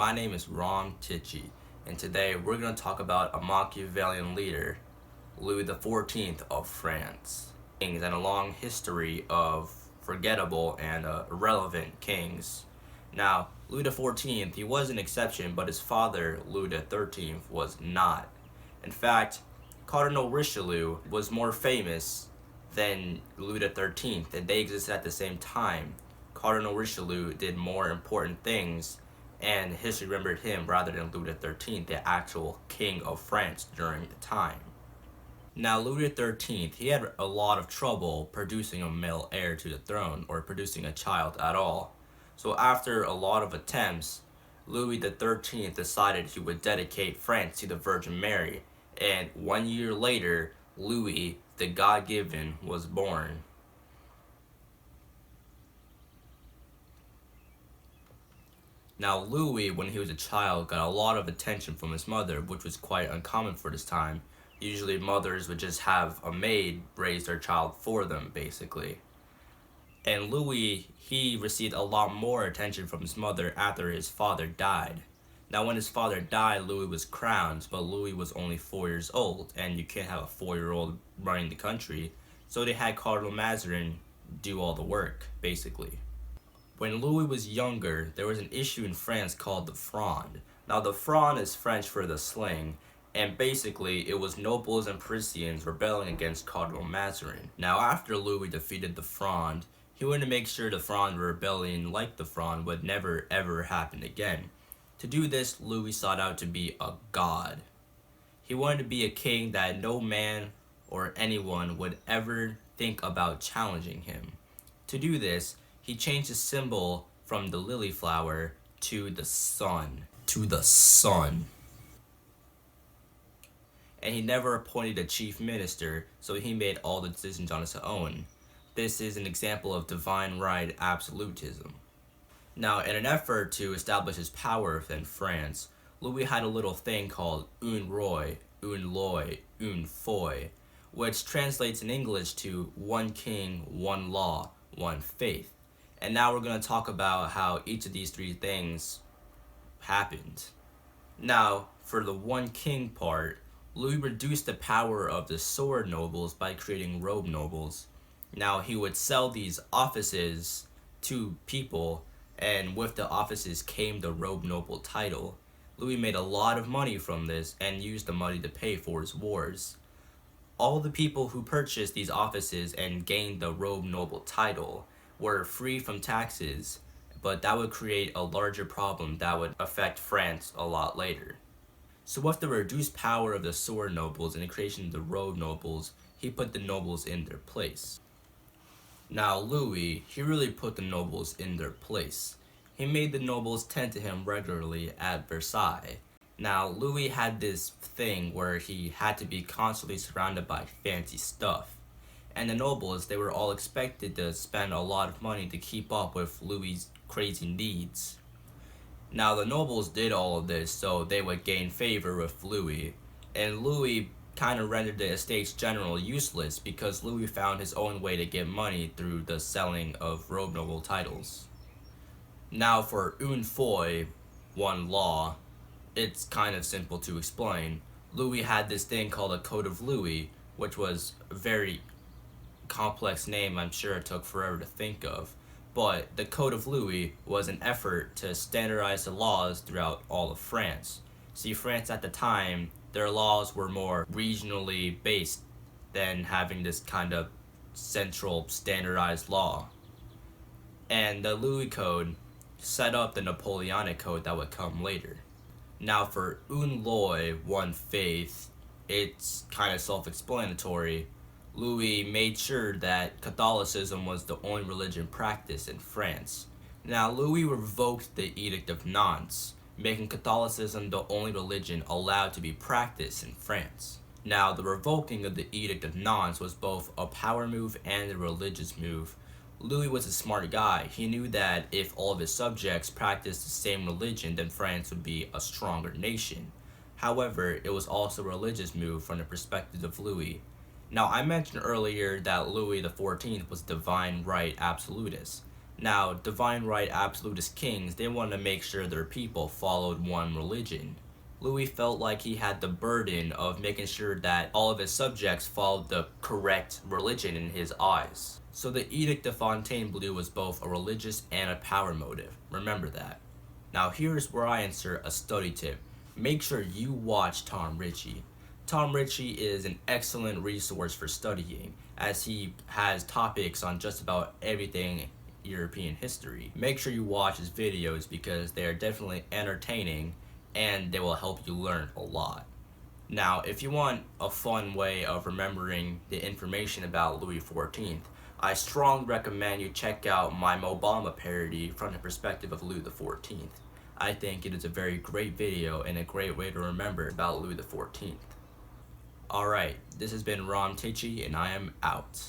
My name is Ron Tichy, and today we're going to talk about a Machiavellian leader, Louis XIV of France, and a long history of forgettable and irrelevant kings. Now, Louis XIV, he was an exception, but his father, Louis XIII, was not. In fact, Cardinal Richelieu was more famous than Louis XIII, and they existed at the same time. Cardinal Richelieu did more important things, and history remembered him rather than Louis XIII, the actual king of France during the time. Now, Louis XIII, he had a lot of trouble producing a male heir to the throne, or producing a child at all. So after a lot of attempts, Louis XIII decided he would dedicate France to the Virgin Mary, and 1 year later, Louis, the God-given, was born. Now, Louis, when he was a child, got a lot of attention from his mother, which was quite uncommon for this time. Usually, mothers would just have a maid raise their child for them, basically. And Louis, he received a lot more attention from his mother after his father died. Now, when his father died, Louis was crowned, but Louis was only 4 years old, and you can't have a 4-year-old running the country. So they had Cardinal Mazarin do all the work, basically. When Louis was younger, there was an issue in France called the Fronde. Now, the Fronde is French for the sling, and basically it was nobles and Parisians rebelling against Cardinal Mazarin. Now, after Louis defeated the Fronde, he wanted to make sure the Fronde rebellion, like the Fronde, would never ever happen again. To do this, Louis sought out to be a god. He wanted to be a king that no man or anyone would ever think about challenging him. To do this, he changed his symbol from the lily flower to the sun. And he never appointed a chief minister, so he made all the decisions on his own. This is an example of divine right absolutism. Now, in an effort to establish his power within France, Louis had a little thing called un roi, une loi, une foi, which translates in English to one king, one law, one faith. And now we're going to talk about how each of these three things happened. Now, for the one king part, Louis reduced the power of the sword nobles by creating robe nobles. Now, he would sell these offices to people, and with the offices came the robe noble title. Louis made a lot of money from this and used the money to pay for his wars. All the people who purchased these offices and gained the robe noble title were free from taxes, but that would create a larger problem that would affect France a lot later. So with the reduced power of the sword nobles and the creation of the robe nobles, he put the nobles in their place. Now Louis, he really put the nobles in their place. He made the nobles tend to him regularly at Versailles. Now Louis had this thing where he had to be constantly surrounded by fancy stuff. And the nobles, they were all expected to spend a lot of money to keep up with Louis' crazy needs. Now the nobles did all of this so they would gain favor with Louis, and Louis kind of rendered the Estates General useless because Louis found his own way to get money through the selling of robe noble titles. Now for une foi, one law, it's kind of simple to explain. Louis had this thing called a Code of Louis, which was very complex name I'm sure it took forever to think of, but the Code of Louis was an effort to standardize the laws throughout all of France. See, France at the time, their laws were more regionally based than having this kind of central standardized law. And the Louis Code set up the Napoleonic Code that would come later. Now for une loi, one faith, it's kind of self-explanatory. Louis made sure that Catholicism was the only religion practiced in France. Now, Louis revoked the Edict of Nantes, making Catholicism the only religion allowed to be practiced in France. Now, the revoking of the Edict of Nantes was both a power move and a religious move. Louis was a smart guy. He knew that if all of his subjects practiced the same religion, then France would be a stronger nation. However, it was also a religious move from the perspective of Louis. Now, I mentioned earlier that Louis XIV was divine right absolutist. Now, divine right absolutist kings, they wanted to make sure their people followed one religion. Louis felt like he had the burden of making sure that all of his subjects followed the correct religion in his eyes. So the Edict of Fontainebleau was both a religious and a power motive. Remember that. Now here's where I insert a study tip. Make sure you watch Tom Ritchie. Tom Ritchie is an excellent resource for studying, as he has topics on just about everything European history. Make sure you watch his videos because they are definitely entertaining and they will help you learn a lot. Now, if you want a fun way of remembering the information about Louis XIV, I strongly recommend you check out my Obama parody from the perspective of Louis XIV. I think it is a very great video and a great way to remember about Louis XIV. Alright, this has been Ron Tichy and I am out.